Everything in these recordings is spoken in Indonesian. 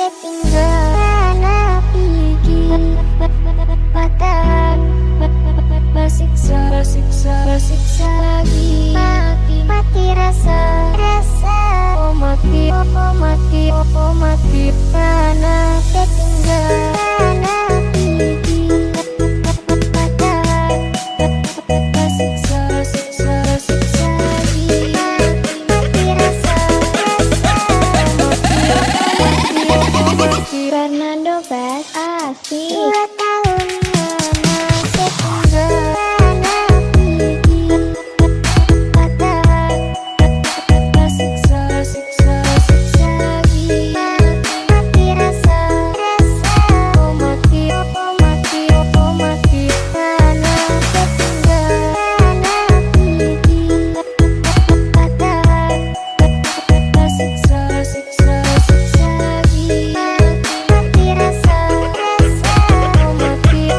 ketinggalan pergi patah bersiksa lagi mati rasa oh mati mana ketinggalan pergi patah bersiksa lagi mati rasa Fernando Vaz asik 2 tahun mana ketinggalan pergi patah bersiksa lagi mati rasa oh mati mana ketinggalan pergi patah bersiksa lagi mati rasa oh mati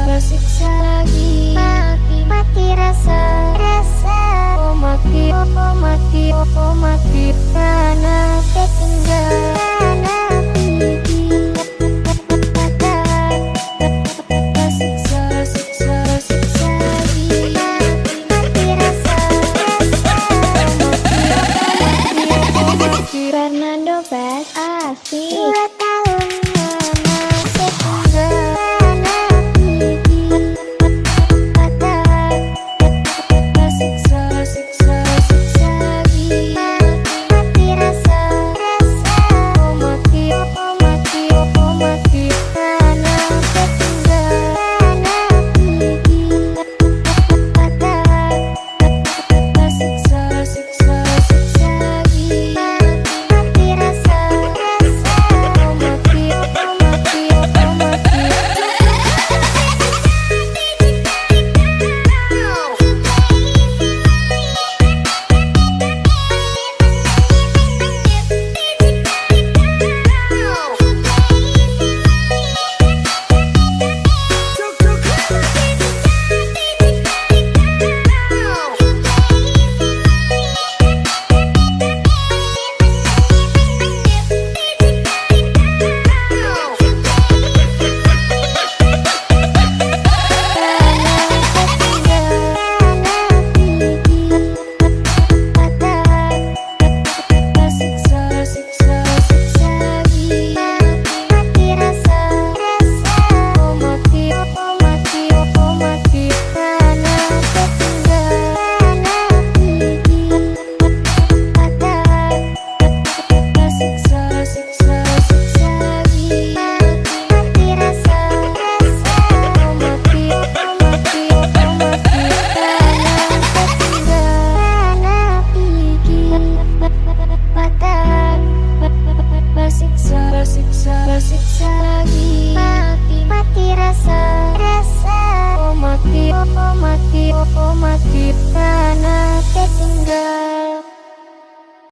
bersiksa